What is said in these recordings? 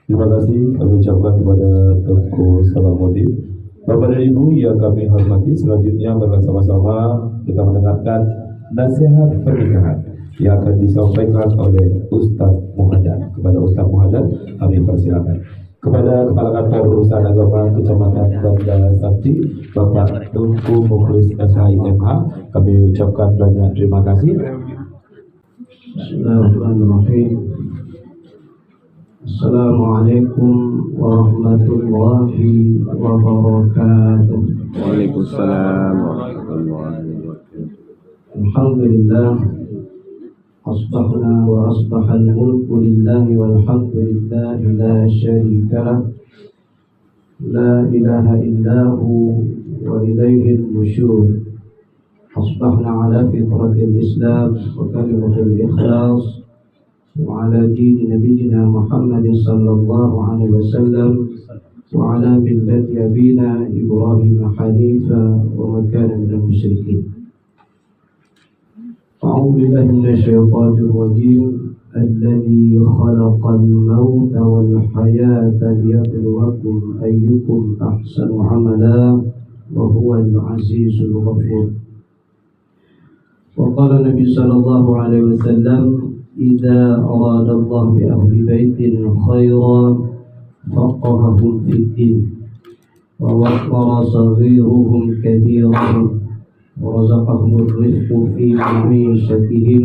Terima kasih kami ucapkan kepada Tengku Salamuddin. Bapak dan Ibu yang kami hormati, selanjutnya bersama-sama kita mendengarkan nasihat pernikahan yang akan disampaikan oleh Ustaz Muhammad. Kepada Ustaz Muhammad kami persilakan. Kepada Kepala Kantor Urusan Agama Kecamatan Banda Sakti, Bapak Tengku Mukhlis SHIMH, kami ucapkan banyak terima kasih. Bismillahirrahmanirrahim. Assalamualaikum warahmatullahi wabarakatuh. Waalaikumsalam warahmatullahi wabarakatuh. Alhamdulillah. Asbahna wa asbahal mulku lillahi walhamdulillahi la syarika lah. La ilaha illahu wa ilayhi nusyur. Asbahna ala fitratil islam wa kalimatul ikhlas وعلى دين نبينا محمد صلى الله عليه وسلم وعلى ملة أبينا إبراهيم حنيفا وما كان من المشركين. أعوذ بالله من الشيطان الرجيم الذي خلق الموت والحياة ليبلوكم أيكم أحسن عملا وهو العزيز الغفور. وقال النبي صلى الله عليه وسلم إذا أراد الله بأهل بيت خيرا فقههم في الدين ووقر صغيرهم كبيرهم ورزقهم الرفق في معيشتهم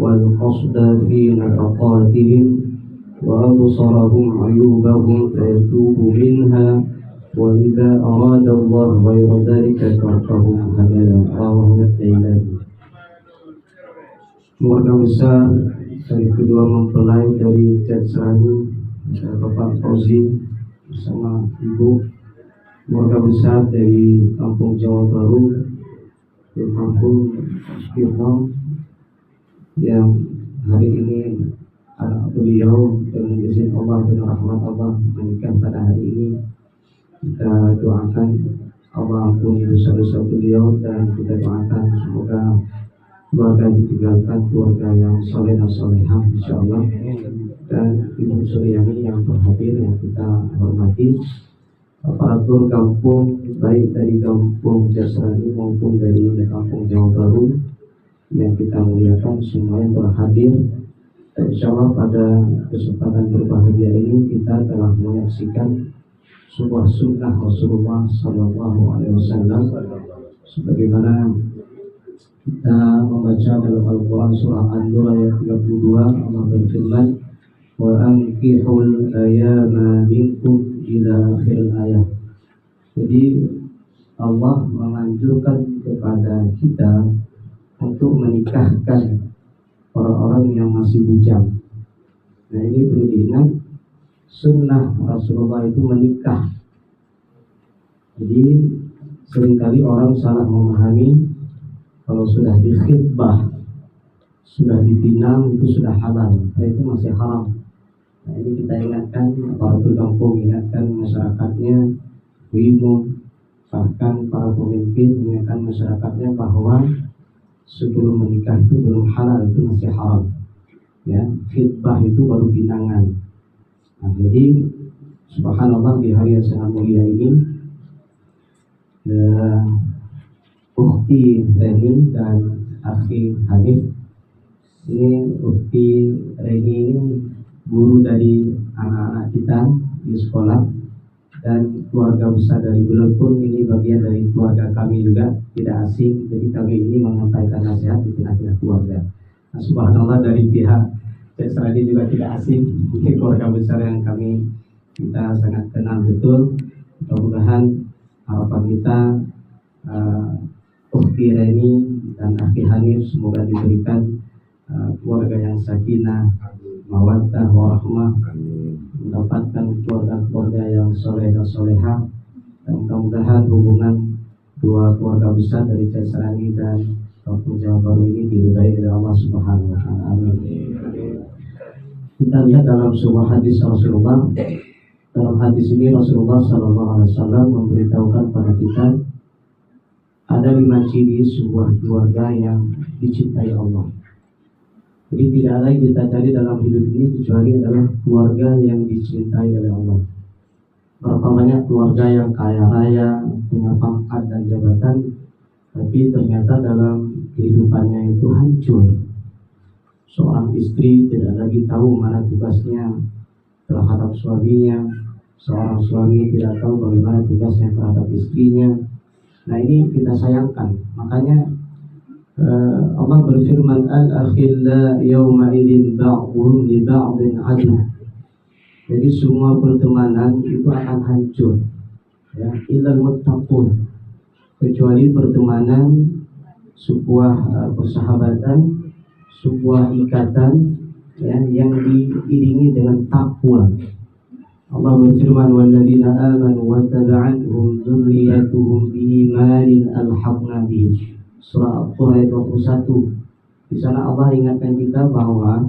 والقصد في نفقاتهم وأبصرهم عيوبهم فيتوب منها وإذا أراد الله غير ذلك تركهم هملا. رواه الديلمي. Keluarga besar dari kedua mempelai dari Jatsrani, Bapak Fauzi bersama Ibu, keluarga besar dari Kampung Jawa Baru, Kampung Firno, yang hari ini anak beliau dengan izin Allah dan rahmat Allah menikah pada hari ini. Kita doakan Allah ampuni dosa-dosa beliau dan kita doakan semoga keluarga ditinggalkan keluarga yang soleh dan solehah insyaallah, dan Ibu Suryani yang berhadir yang kita hormati, aparatur kampung baik dari Kampung Jatsrani maupun dari Kampung Jawa Baru yang kita muliakan semuanya berhadir. Insyaallah pada kesempatan berbahagia ini kita telah menyaksikan sebuah sunnah Rasulullah Sallallahu Alaihi Wasallam sebagaimana kita membaca dalam Al-Quran surah An-Nur ayat 32. Allah berfirman, wa ankihul ayama minkum ila akhir ayat. Jadi Allah menganjurkan kepada kita untuk menikahkan orang-orang yang masih bujang. Nah, ini perlu diingat, sunnah Rasulullah itu menikah. Jadi seringkali orang salah memahami kalau sudah dikhitbah, sudah dipinang itu sudah halal, itu masih haram. Nah, ini kita ingatkan, aparatur kampung ingatkan masyarakatnya, ibu, bahkan para pemimpin ingatkan masyarakatnya bahwa sebelum menikah itu belum halal, itu masih haram. Ya, khitbah itu baru pinangan. Nah, jadi subhanallah di hari yang sangat mulia ini, Ukti Reni dan Akhi Hanif. Ini Ukti Reni ini guru dari anak-anak kita di sekolah, dan keluarga besar dari beliau pun ini bagian dari keluarga kami juga, tidak asing. Jadi kami ini menyampaikan nasihat di tengah-tengah keluarga. Nah, subhanallah dari pihak Jatsrani juga tidak asing, mungkin keluarga besar yang kita sangat kenal betul. Mudah-mudahan harapan kita Ukti Reni dan Akhi Hanif semoga diberikan keluarga yang sakinah, mawaddah, warahmah, mendapatkan keluarga-keluarga yang soleh dan solehah, dan mudah-mudahan hubungan dua keluarga besar dari Jatsrani dan Kampung Jawa Baru ini diridai oleh Allah Subhanahu wa Ta'ala. Amin. Kita lihat dalam sebuah hadis Rasulullah. Dalam hadis ini Rasulullah SAW memberitahukan pada kita ada 5 ciri sebuah keluarga yang dicintai Allah. Jadi tidak ada yang kita cari dalam hidup ini kecuali adalah keluarga yang dicintai oleh Allah. Berapa banyak keluarga yang kaya raya, punya pangkat dan jabatan, tapi ternyata dalam kehidupannya itu hancur. Seorang istri tidak lagi tahu mana tugasnya terhadap suaminya, seorang suami tidak tahu bagaimana tugasnya terhadap istrinya. Nah, ini kita sayangkan. Makanya Allah berfirman, al-akhilla yawma idzin ba'dhum li ba'dhin adu. Jadi semua pertemanan itu akan hancur, ya, illal muttaqun, kecuali pertemanan sebuah persahabatan, sebuah ikatan, ya, yang diiringi dengan takwa. Allah berfirman, walladzina amanu wa taba'atuhum dzurriyyatuhum biimanin alhaqna bihim. Surah Al-Qur'an 21. Di sana Allah ingatkan kita bahwa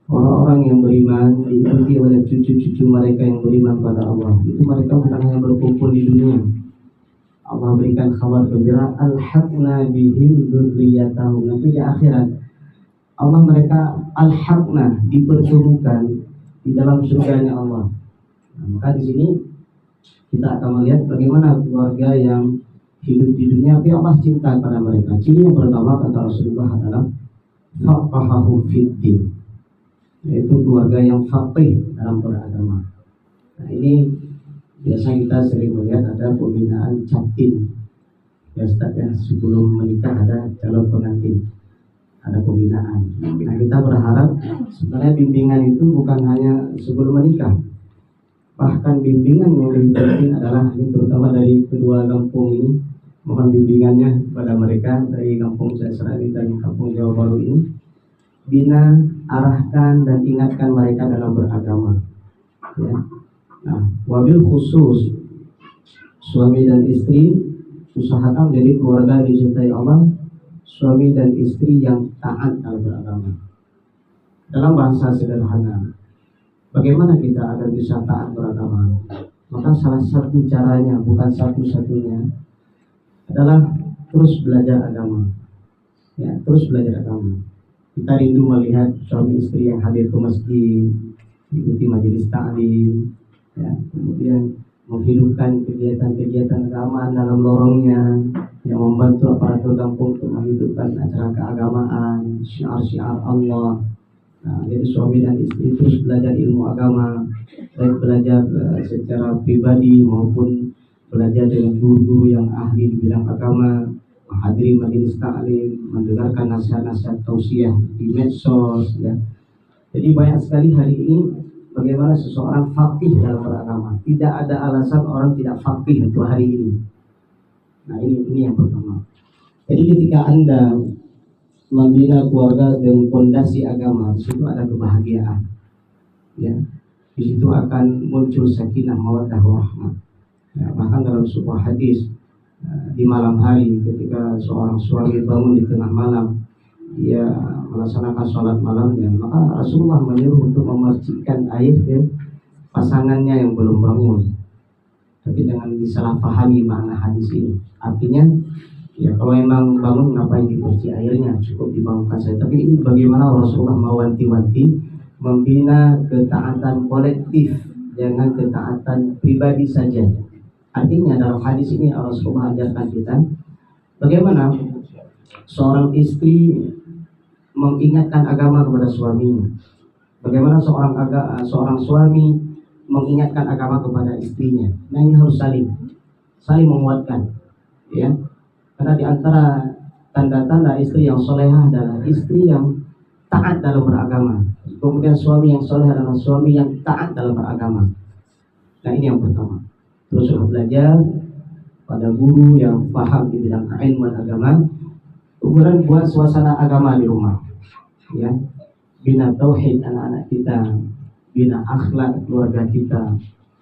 orang-orang yang beriman diikuti oleh cucu-cucu mereka yang beriman pada Allah. Itu mereka bukan hanya berkumpul di dunia. Allah berikan kabar gembira, alhaqna bihim dzurriyyatahum. Nanti di akhirat Allah mereka alhaqna, dipertemukan di dalam surganya Allah. Nah, maka di sini kita akan melihat bagaimana keluarga yang hidup di dunia tapi Allah cinta kepada mereka. Ciri yang pertama kata Rasulullah adalah faqahahu fiddin, yaitu keluarga yang faqih dalam beragama. Nah, ini biasa kita sering melihat ada pembinaan captin, ya Ustaz, ya, sebelum menikah ada calon pengantin, ada pembinaan. Nah, kita berharap sebenarnya bimbingan itu bukan hanya sebelum menikah, bahkan bimbingan yang lebih penting adalah ini terutama dari kedua kampung ini. Mohon bimbingannya kepada mereka dari kampung Serani dan kampung Jawa Baru ini. Bina, arahkan dan ingatkan mereka dalam beragama, ya. Nah, wabil khusus suami dan istri usahakan menjadi keluarga dicintai Allah, suami dan istri yang taat dalam beragama. Dalam bahasa sederhana, bagaimana kita agar bisa taat beragama? Maka salah satu caranya, bukan satu-satunya, adalah terus belajar agama, ya, terus belajar agama. Kita rindu melihat suami istri yang hadir ke masjid, ikuti majelis ta'lim, ya, kemudian menghidupkan kegiatan-kegiatan keagamaan dalam lorongnya, yang membantu aparatur kampung untuk menghidupkan acara keagamaan, syiar-syiar Allah. Nah, jadi suami dan istri terus belajar ilmu agama, baik belajar secara pribadi maupun belajar dengan guru-guru yang ahli di bidang agama, menghadiri majelis taklim, mendengarkan nasihat-nasihat tausiah di medsos, ya. Jadi banyak sekali hari ini bagaimana seseorang faqih dalam beragama. Tidak ada alasan orang tidak faqih untuk hari ini. Nah, ini yang pertama. Jadi ketika Anda membina keluarga dengan fondasi agama, di situ ada kebahagiaan, ya. Di situ akan muncul sakinah, mawaddah, warahmah. Ya, bahkan dalam sebuah hadis, di malam hari ketika seorang suami bangun di tengah malam, dia melaksanakan sholat malamnya, maka Rasulullah menyuruh untuk memercikkan air ke pasangannya yang belum bangun. Tapi jangan disalahpahami makna hadis ini. Artinya, ya kalau memang bangun ngapain dipercik airnya, cukup dibangunkan saja. Tapi ini bagaimana Rasulullah mewanti-wanti membina ketaatan kolektif, jangan ketaatan pribadi saja. Artinya dalam hadis ini Rasulullah ajarkan kita bagaimana seorang istri mengingatkan agama kepada suaminya, bagaimana seorang suami mengingatkan agama kepada istrinya. Nah, ini harus saling menguatkan, ya. Karena di antara tanda-tanda istri yang solehah adalah istri yang taat dalam beragama. Kemudian suami yang soleh adalah suami yang taat dalam beragama. Nah, ini yang pertama. Terus belajar pada guru yang paham di bidang keilmuan agama. Kemudian buat suasana agama di rumah, ya. Bina tauhid anak-anak kita, bina akhlak keluarga kita.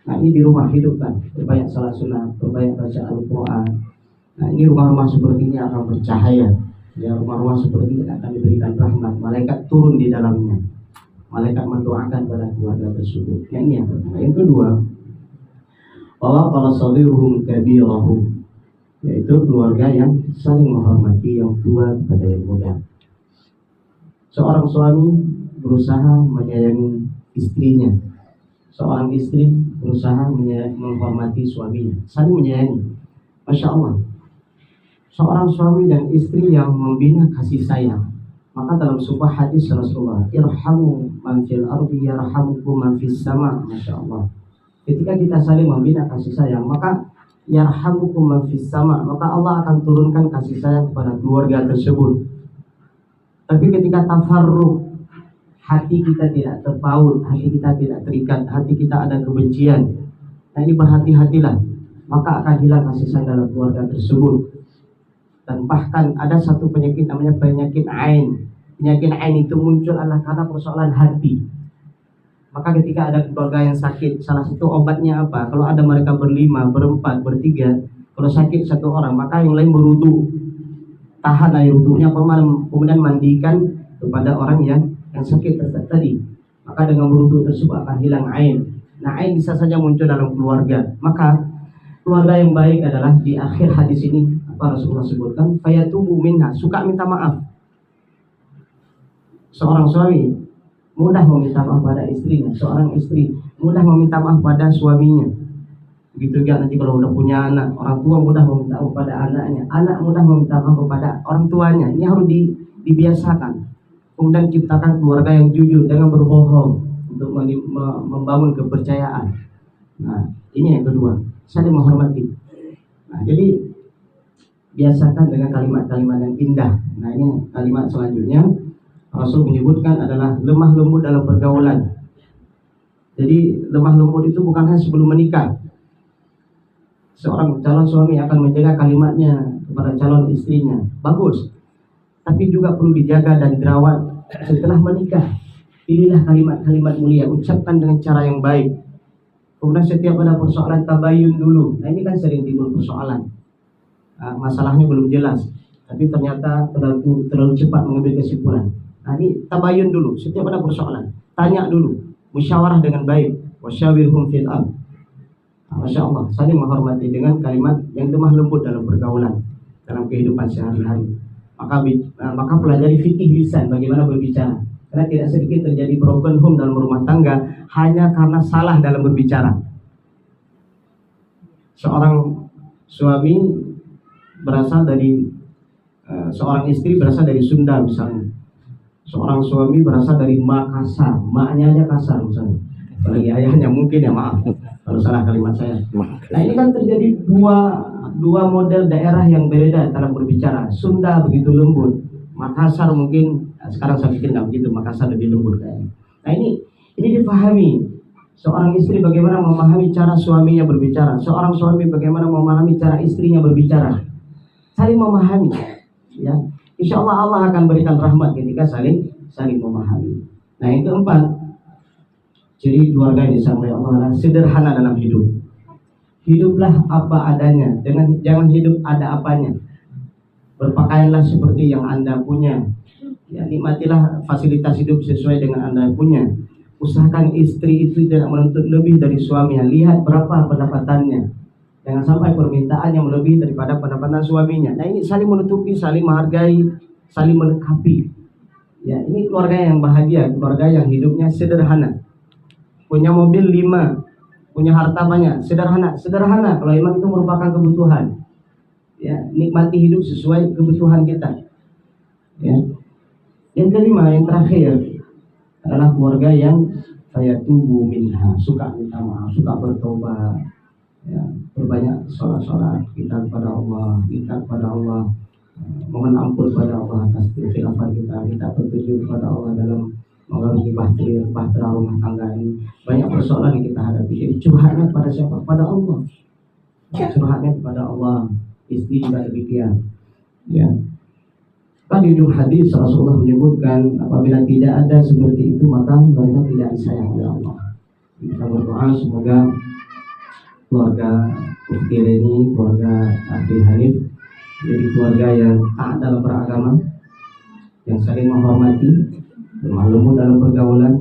Nah, ini di rumah hidupkan, perbanyak salat sunat, perbanyak baca Al-Quran. Nah, ini rumah-rumah seperti ini akan bercahaya, ya. Rumah-rumah seperti ini akan diberikan rahmat, malaikat turun di dalamnya, malaikat mendoakan pada keluarga tersebut. Yang ini yang pertama. Yang kedua, bahwa kalau sawiruhum kabirahum, yaitu keluarga yang saling menghormati yang tua kepada yang muda. Seorang suami berusaha menyayangi istrinya, seorang istri berusaha menghormati suaminya, saling menyayangi. Masya Allah, seorang suami dan istri yang membina kasih sayang. Maka dalam sebuah hadis Rasulullah, irhamu man fil ardi yarhamukum man fis sama. Masya Allah, ketika kita saling membina kasih sayang, maka yarhamukum man fis sama, maka Allah akan turunkan kasih sayang kepada keluarga tersebut. Tapi ketika tafarruq, hati kita tidak terpaut, hati kita tidak terikat, hati kita ada kebencian, nah ini berhati-hatilah, maka akan hilang kasih sayang dalam keluarga tersebut. Dan bahkan ada satu penyakit namanya penyakit ain. Penyakit ain itu muncul adalah karena persoalan hati. Maka ketika ada keluarga yang sakit, salah satu obatnya apa? Kalau ada mereka berlima, berempat, bertiga, kalau sakit satu orang, maka yang lain berwudu, tahan air wudunya, kemudian mandikan kepada orang yang sakit tadi. Maka dengan berwudu tersebut akan hilang ain. Nah, ain bisa saja muncul dalam keluarga. Maka keluarga yang baik adalah di akhir hadis ini apa Rasulullah sebutkan, fayatubu minha, suka minta maaf. Seorang suami mudah meminta maaf pada istrinya, seorang istri mudah meminta maaf pada suaminya. Begitu juga nanti kalau udah punya anak, orang tua mudah meminta maaf pada anaknya, anak mudah meminta maaf kepada orang tuanya. Ini harus dibiasakan. Kemudian ciptakan keluarga yang jujur, jangan berbohong untuk membangun kepercayaan. Nah, ini yang kedua, saling menghormati. Nah, jadi biasakan dengan kalimat-kalimat yang indah. Nah, ini kalimat selanjutnya Rasul menyebutkan adalah lemah lembut dalam pergaulan. Jadi lemah lembut itu bukan hanya sebelum menikah. Seorang calon suami akan menjaga kalimatnya kepada calon istrinya, bagus. Tapi juga perlu dijaga dan dirawat setelah menikah. Pilihlah kalimat-kalimat mulia, ucapkan dengan cara yang baik. Kemudian setiap ada persoalan tabayun dulu. Nah, ini kan sering timbul persoalan. Masalahnya belum jelas, tapi ternyata terlalu cepat mengambil kesimpulan. Nah, ini tabayun dulu. Setiap ada persoalan, tanya dulu, musyawarah dengan baik. Wasyawirhum fil amr. Masya Allah, saling menghormati dengan kalimat yang lemah lembut dalam pergaulan, dalam kehidupan sehari-hari. Maka pelajari fikih lisan, bagaimana berbicara. Karena tidak sedikit terjadi broken home dalam rumah tangga hanya karena salah dalam berbicara. Seorang suami berasal dari seorang istri berasal dari Sunda misalnya. Seorang suami berasal dari Makassar, maknya aja kasar misalnya. Apalagi ayahnya mungkin ya, maaf kalau salah kalimat saya. Nah, ini kan terjadi dua model daerah yang berbeda dalam berbicara. Sunda begitu lembut, Makassar mungkin sekarang saya pikir nggak begitu, Makassar lebih lembut kayaknya. Nah, ini dipahami. Seorang istri bagaimana memahami cara suaminya berbicara, seorang suami bagaimana memahami cara istrinya berbicara. Saling memahami, ya. Insya Allah Allah akan berikan rahmat ketika saling memahami. Nah, yang keempat, ciri keluarga yang disambut Allah adalah sederhana dalam hidup. Hiduplah apa adanya, jangan hidup ada apanya. Berpakaianlah seperti yang Anda punya. Ya, nikmatilah fasilitas hidup sesuai dengan Anda punya. Usahakan istri itu tidak menuntut lebih dari suaminya. Lihat berapa pendapatannya. Jangan sampai permintaan yang melebihi daripada pendapatan suaminya. Nah, ini saling menutupi, saling menghargai, saling melengkapi. Ya, ini keluarga yang bahagia, keluarga yang hidupnya sederhana. Punya mobil 5, punya harta banyak, sederhana. Sederhana kalau memang itu merupakan kebutuhan. Ya, nikmati hidup sesuai kebutuhan kita. Ya. Yang kelima, yang terakhir adalah keluarga yang fayatubu minha, suka minta maaf, suka bertobat. Ya, berbanyak sholat kita kepada Allah, mohon ampun kepada Allah atas kekhilafan kita petunjuk kepada Allah dalam mengarungi bahtera rumah tangga ini. Banyak persoalan yang kita hadapi. Jadi curhatnya kepada siapa? Kepada Allah. Curhatnya kepada Allah. Istri juga demikian. Ya. Kan di ujung hadis Rasulullah menyebutkan apabila tidak ada seperti itu maka mereka tidak disayang oleh Allah. Kita berdoa semoga keluarga Ufti ini, keluarga Akhi Hanif jadi keluarga yang taat dalam beragama, yang saling menghormati, lemah lembut dalam pergaulan,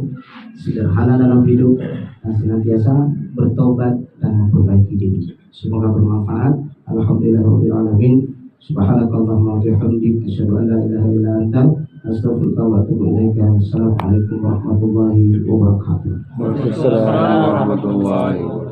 sederhana dalam hidup, dan senantiasa bertobat dan memperbaiki diri. Semoga bermanfaat. Alhamdulillahirabbil alamin. Subhanakallahumma wa bihamdika asyhadu an la ilaha illa anta Astagfirullah wa atubu ilaika. Assalamualaikum warahmatullahi wabarakatuh. Waalaikumsalam warahmatullahi wabarakatuh.